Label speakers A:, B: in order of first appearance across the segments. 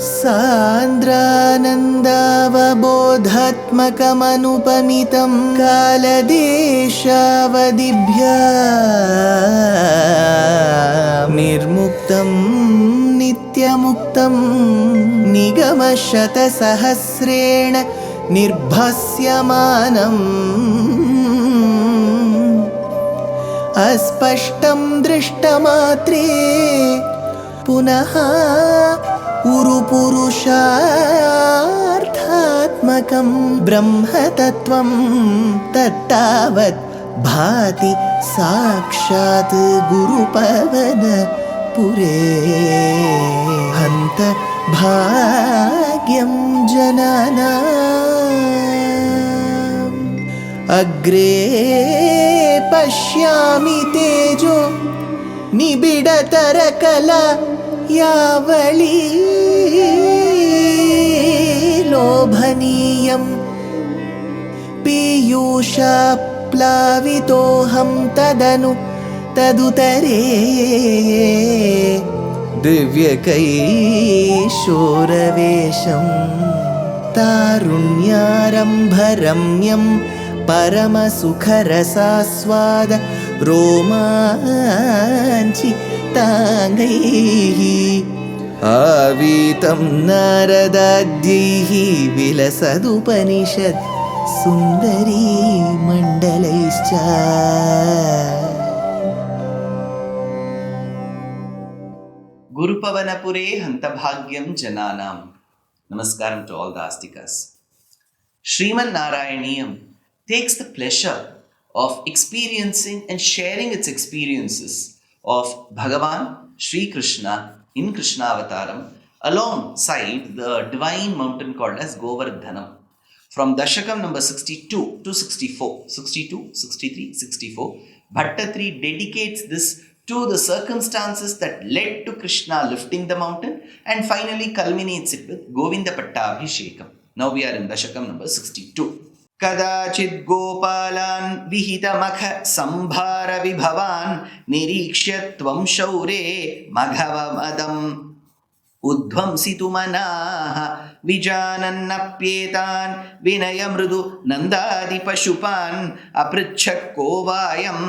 A: सान्द्रानन्दावबोधात्मकमनुपमितं कालदेशावदिभ्या निर्मुक्तं नित्यमुक्तं निगमशतसहस्रेण निर्भास्यमानम् अस्पष्टं दृष्टमात्रे पुनः उरुपुरुषार्थात्मकं ब्रह्मतत्त्वं तत्तावत् भाति साक्षात् गुरुपवनपुरे हन्त भाग्यं जनानाम् अग्रे पश्यामि तेजो निबिडतरकला यावली लोभनीयं पीयूषाप्लावितोऽहं तदुतरे दिव्यकैशोरवेशं तारुण्यारम्भरम्यं परमसुखरसास्वाद रोमाञ्चिताङ्गैः आवीतं नारदाद्यैः विलसदुपनिषत् सुन्दरी मण्डलैश्च.
B: Gurupavanapure Hantabhagyam Jananam. Namaskaram to all the Astikas. Sriman Narayaneeyam takes the pleasure of experiencing and sharing its experiences of Bhagavan Sri Krishna in Krishna Avataram alongside the divine mountain called as Govardhana. From Dashakam number 62 to 64, 62, 63, 64, Bhattatri dedicates this to the circumstances that led to Krishna lifting the mountain and finally culminates it with Govinda Pattabhishekam. Now we are in Dashakam number 62. कदाचित् गोपालान् विहितमख संभार विभवान् निरीक्ष्य त्वं शौरे मघवमदम् उद्ध्वंसितुमनाः विजानन्नप्येतान् विनय मृदु नन्दादिपशुपान् अपृच्छः को वायं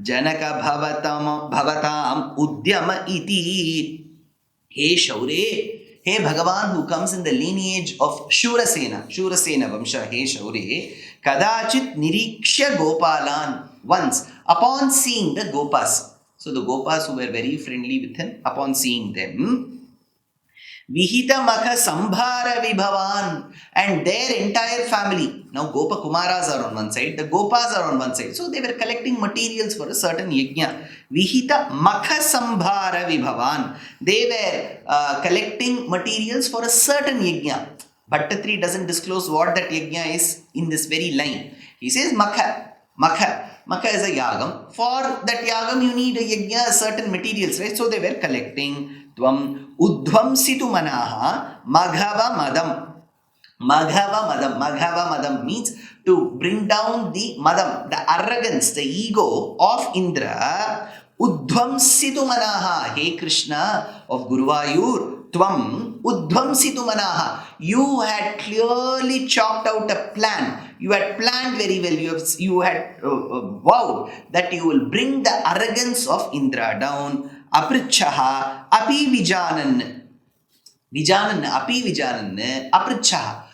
B: जनक भवताम् उद्यम इति. हे शौरे, हे Bhagavan who comes in the lineage of Shurasena Vamsha, he Shaure, Kadachit Nirikshya Gopalan, once upon seeing the Gopas. So the Gopas who were very friendly with him, upon seeing them, Vihita Makha Sambhara Vibhavan, and their entire family. Now Gopa Kumaras are on one side, the Gopas are on one side. So they were collecting materials for a certain yajna. Vihita Makha Sambhara Vibhavan. They were collecting materials for a certain yajna. Bhattatri doesn't disclose what that yajna is in this very line. He says Makha. Makha is a yagam. For that yagam you need a yajna, certain materials, right? So they were collecting. Tvam udhvamsitu manaha maghava madam means to bring down the madam, the arrogance, the ego of Indra. Udhvamsitu manaha, hey Krishna of Guruvayur, tvam udhvamsitu manaha. You had clearly chalked out a plan. You had planned very well. You had vowed that you will bring the arrogance of Indra down. Aprichaha api vijanan api vijanan aprichaha.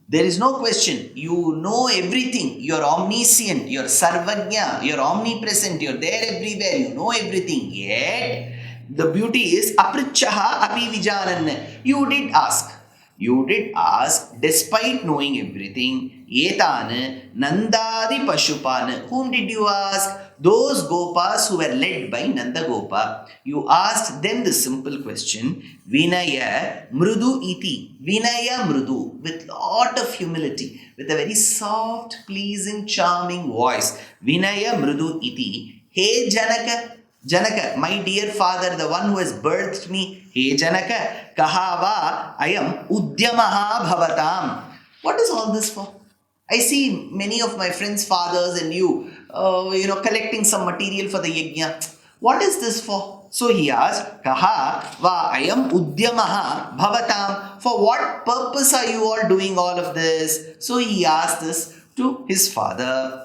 B: There is no question. You know everything. You are omniscient. You are sarvagnya. You are omnipresent. You are there everywhere. You know everything. Yet the beauty is aprichaha api vijanan. You did ask despite knowing everything. Etan nandadi pashupan. Whom did you ask? Those Gopas who were led by Nanda Gopa. You asked them the simple question, Vinaya Mrudu iti. Vinaya Mrudu, with lot of humility, with a very soft, pleasing, charming voice. Vinaya Mrudu iti. Hey Janaka, my dear father, the one who has birthed me. Hey Janaka, kahava ayam udyamaha bhavatam. What is all this for? I see many of my friends' fathers and you collecting some material for the yajna. What is this for? So he asked, Kaha va ayam udyamaha bhavatam? For what purpose are you all doing all of this? So he asked this to his father.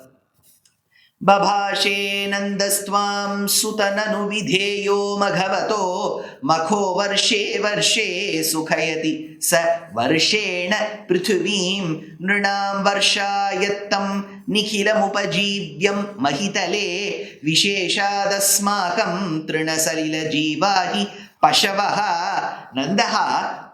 B: बभाषे नन्दस्त्वां सुतननु विधेयो मघवतो मखो वर्षे वर्षे सुखयति स वर्षेण पृथिवीं नृणां वर्षायत्तं निखिलमुपजीव्यं महितले विशेषादस्माकं तृणसलिलजीवा हि पशवः नन्दः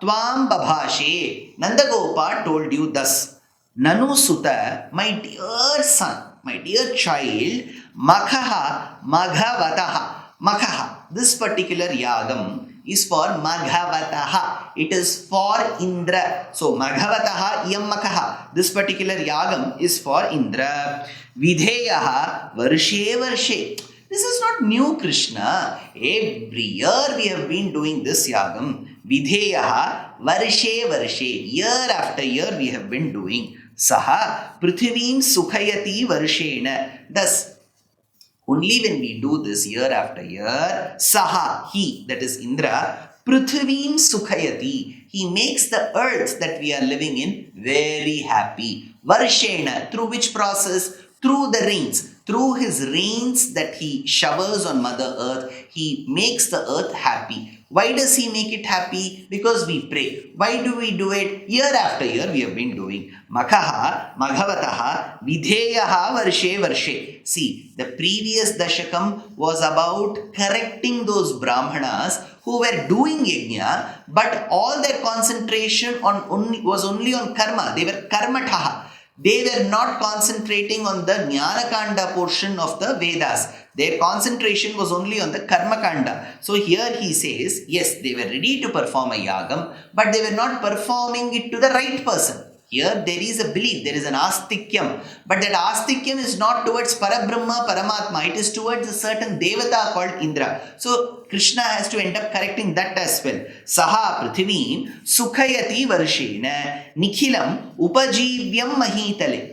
B: त्वां बभाषे. Nanda Gopa told you thus, Nanu Suta, my dear son, my dear child, Makhaha, Maghavataha. Makhaha, this particular yagam is for Maghavataha. It is for Indra. So Maghavataha Iyam Makaha. This particular yagam is for Indra. Vidheyaha Varshe Varshe. This is not new, Krishna. Every year we have been doing this yagam. Vidheyaha Varshe Varshe. Year after year we have been doing. Saha Prithivim Sukhayati Varshena. Thus, only when we do this year after year, Saha, he, that is Indra, Prithivim Sukhayati, he makes the earth that we are living in very happy. Varshena, through which process? Through the rains. Through his rains that he showers on Mother Earth, he makes the earth happy. Why does he make it happy? Because we pray. Why do we do it? Year after year we have been doing. Makaha, Maghavataha, Vidheyaha, Varshe, Varshe. See, the previous Dashakam was about correcting those Brahmanas who were doing yajna, but all their concentration was only on karma. They were karmataha. They were not concentrating on the Jnanakanda portion of the Vedas. Their concentration was only on the Karmakanda. So here he says, yes, they were ready to perform a yagam, but they were not performing it to the right person. Here there is a belief, there is an astikyam, but that astikyam is not towards Parabrahma, Paramatma, it is towards a certain Devata called Indra. So Krishna has to end up correcting that as well. Saha Prithivim Sukhayati Varshena Nikhilam Upajivyam Mahitale.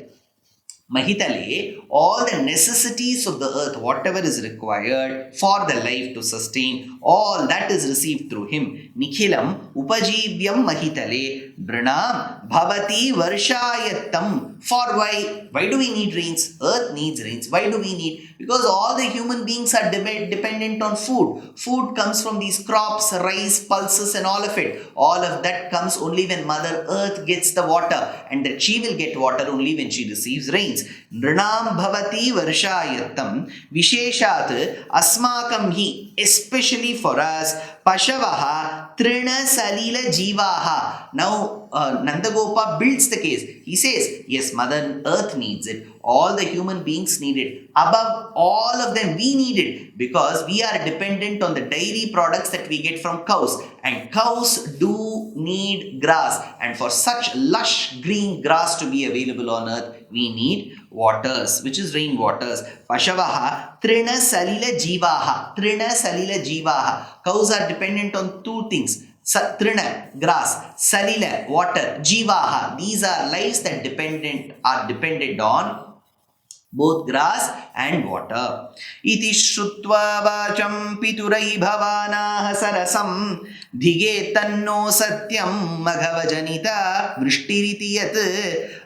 B: Mahitale, all the necessities of the earth, whatever is required for the life to sustain, all that is received through him. Nikhilam Upajivyam Mahitale Branam Bhavati Varshayattam. For why? Why do we need rains? Earth needs rains. Why do we need? Because all the human beings are dependent on food. Food comes from these crops, rice, pulses and all of it. All of that comes only when Mother Earth gets the water, and that she will get water only when she receives rains. Nranam bhavati varshayattam visheshat asmakam hi, especially for us, Pashavaha Trina Salila Jivaha. Now Nandagopa builds the case. He says, yes, Mother Earth needs it. All the human beings need it. Above all of them, we need it because we are dependent on the dairy products that we get from cows. And cows do need grass. And for such lush green grass to be available on earth, we need waters, which is rain waters. Pashavaha Trina Salila Jivaha. Trina Salila Jivaha. Cows are dependent on two things. Trina, grass, Salila, water, Jivaha. These are lives that are dependent on both grass and water. Iti shrutva vacham piturai bhavanaha sarasam dhige tanno satyam maghavajanita vrishtiriti yat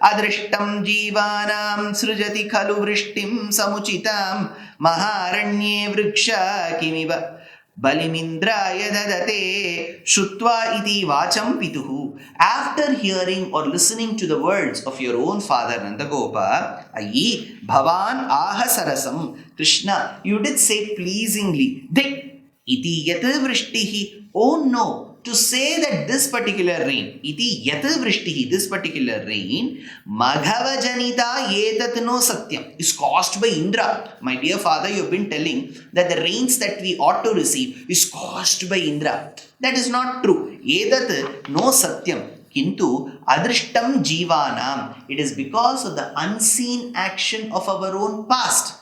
B: adrishtam jivanam srujati khalu vrishtim samuchitam maharanye vriksha kimiva Balimindraya dadate Shutva iti vacham pituhu. After hearing or listening to the words of your own father Nandagopa, Ayi Bhavan aha sarasam, Krishna, you did say pleasingly, Dik iti yat vrishtihi. Oh no, to say that this particular rain, iti yat vrishtihi, this particular rain, Maghava janita yetat no satyam, is caused by Indra. My dear father, you have been telling that the rains that we ought to receive is caused by Indra. That is not true. Yetat no satyam. Kintu adrishtam jivanam. It is because of the unseen action of our own past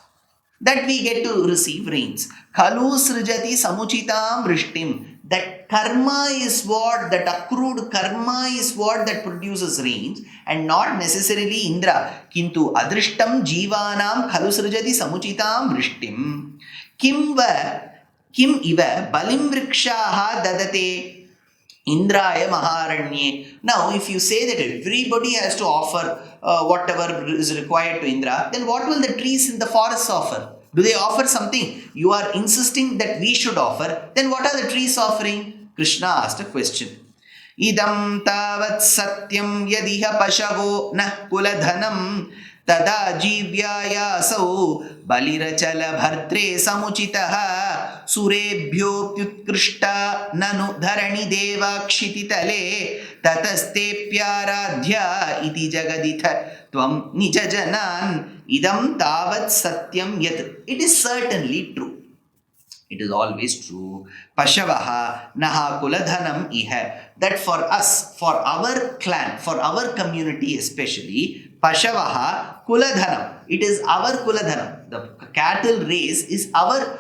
B: that we get to receive rains. Khalu srijati samuchitam vrishtim. That karma is what, that accrued karma is what that produces rains and not necessarily Indra. Kintu adrishtam jivanam khalu srijati samuchitam vrishtim. Kimva Kim iva balim vrikshaha dadate Indraya Maharanye. Now, if you say that everybody has to offer whatever is required to Indra, then what will the trees in the forests offer? Do they offer something? You are insisting that we should offer. Then what are the trees offering? Krishna asked a question. Idam tavat satyam yadiha pashavo nah kuladhanam tada jivyayasau balirachala bhartre samuchitaha surebhyopyutkrishta nanu dharani deva kshititale tataste pyaaradhya iti jagaditha tvam nijajanan idam tavat satyam yat. It is certainly true. It is always true. Pashavaha naha kuladhanam iha. That for us, for our clan, for our community especially, Pashavaha kuladhanam. It is our kuladhanam. The cattle race is our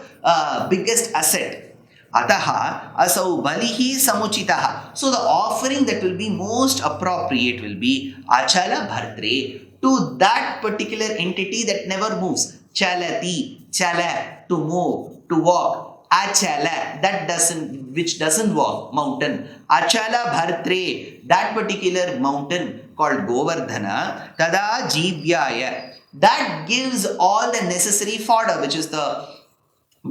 B: biggest asset. Ataha asau balihi samuchitaha. So the offering that will be most appropriate will be achala bhartre, to that particular entity that never moves. Chalati, chala, to move, to walk. Achala, which doesn't walk, mountain. Achala bhartre, that particular mountain called Govardhana. Tada jivyaya, that gives all the necessary fodder, which is the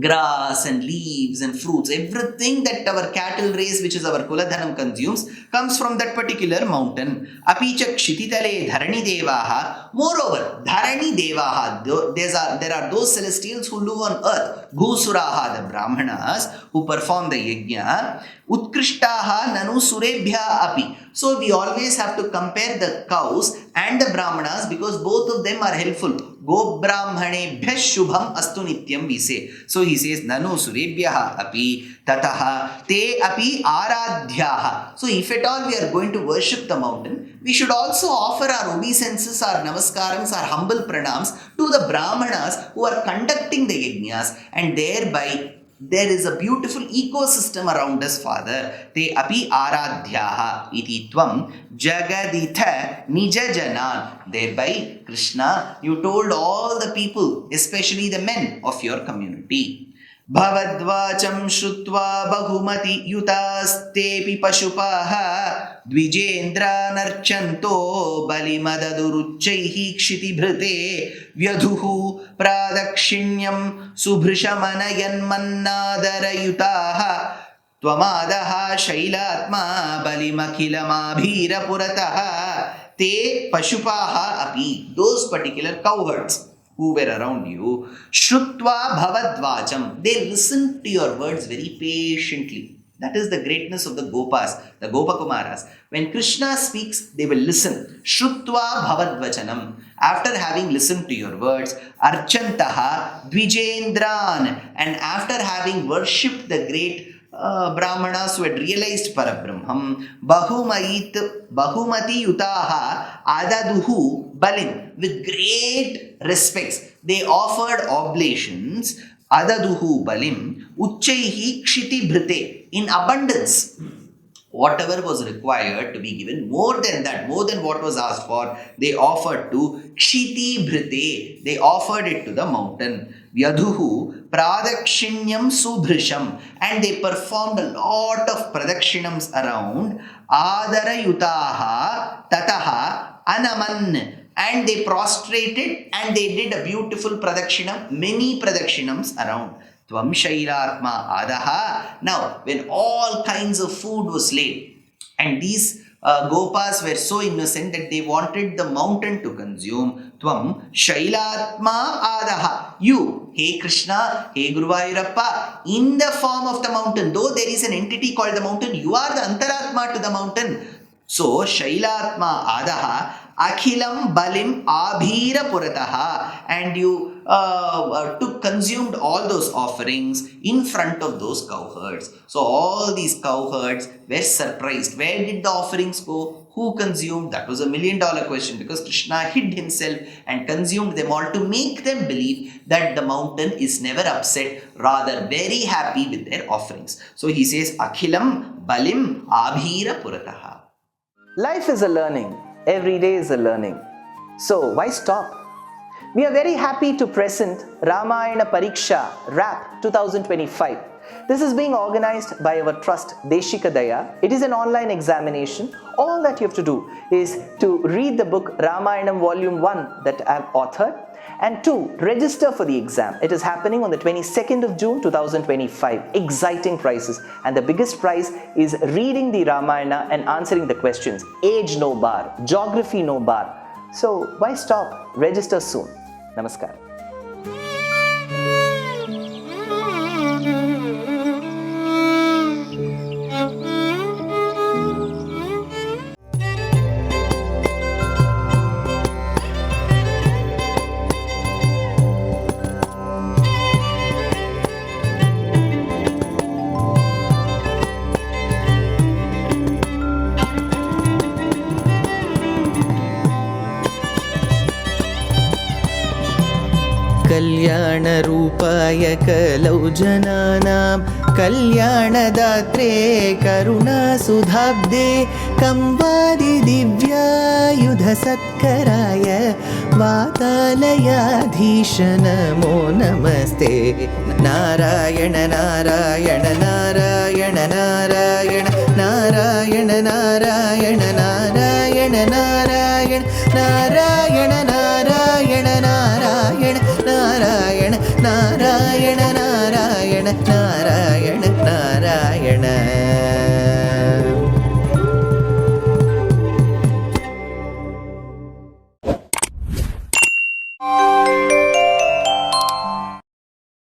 B: grass and leaves and fruits. Everything that our cattle race, which is our kuladhanam, consumes, comes from that particular mountain. Apicha kshititale dharani devaha. Moreover, dharani devaha, there are those celestials who live on earth. Bhusuraha, the brahmanas, who perform the yajna. Utkrishtaha nanu surebhya api. So we always have to compare the cows and the brahmanas, because both of them are helpful. Go brahmanebhya shubham astu nityam, we say. So he says nanu surebhyaha api tataha te api aradhyaha. So if at all we are going to worship the mountain, we should also offer our obeisances, our namaskarams, our humble pranams to the brahmanas who are conducting the yajnas, and thereby there is a beautiful ecosystem around us, Father. Te api aradhyaha iti tvam jagaditha nijajanan. Thereby, Krishna, you told all the people, especially the men of your community. Bhavadvacham shrutva bahumati yutastepi pashupaha dvijendra narchanto balimadadurujjaihi kshitibhrite vyadhuhu pradakshinyam subhrishamanayanmannadarayutaha tvamadaha shailatma balimakhilamabhira purataha te pashupaha api. Those particular cowherds who were around you, Shrutva Bhavadvacham, they listened to your words very patiently. That is the greatness of the Gopas, the Gopakumaras. When Krishna speaks, they will listen. Shrutva Bhavadvachanam. After having listened to your words, Archantaha Dvijendran. And after having worshipped the great Brahmanas who had realized Parabrahmam, Bahumati Yutaha Adaduhu Balin, with great respects, they offered oblations, Adaduhu Balim, Uchaihi Kshiti Bhrite, in abundance. Whatever was required to be given, more than that, more than what was asked for, they offered to Kshiti Bhrite, they offered it to the mountain. Vyadhuhu Pradakshinyam Subhrisham, and they performed a lot of pradakshinams around. Adarayutaha Tataha Anaman, and they prostrated and they did a beautiful pradakshinam, many pradakshinams around. Tvam Shailatma Adaha. Now, when all kinds of food was laid, and these Gopas were so innocent that they wanted the mountain to consume. Tvam Shailatma Adaha. You, hey Krishna, hey Guruvayurappa, in the form of the mountain, though there is an entity called the mountain, you are the Antaratma to the mountain. So, Shailatma Adaha, Akhilam Balim Abhira Purataha, and you consumed all those offerings in front of those cowherds. So all these cowherds were surprised. Where did the offerings go? Who consumed? That was $1 million question, because Krishna hid himself and consumed them all to make them believe that the mountain is never upset, rather very happy with their offerings. So he says, Akhilam Balim Abhira Purataha.
C: Life is a learning. Every day is a learning. So why stop? We are very happy to present Ramayana Pariksha RAP 2025. This is being organized by our trust Deshikadaya. It is an online examination. All that you have to do is to read the book Ramayanam Volume 1 that I have authored, and 2, register for the exam. It is happening on the 22nd of June 2025. Exciting prizes, and the biggest prize is reading the Ramayana and answering the questions. Age no bar, geography no bar. So why stop? Register soon. Namaskar.
A: कल्याणरूपाय कलौ जनानां कल्याणदात्रे करुणासुधाब्दे कंवादिदिव्यायुधसत्कराय वातालयाधीश नमो नमस्ते। नारायण नारायण नारायण नारायण नारायण नारायण नारायण नारायण नारायण नारायण नारायण नारायण नारायण नारायण नारायण नारायण।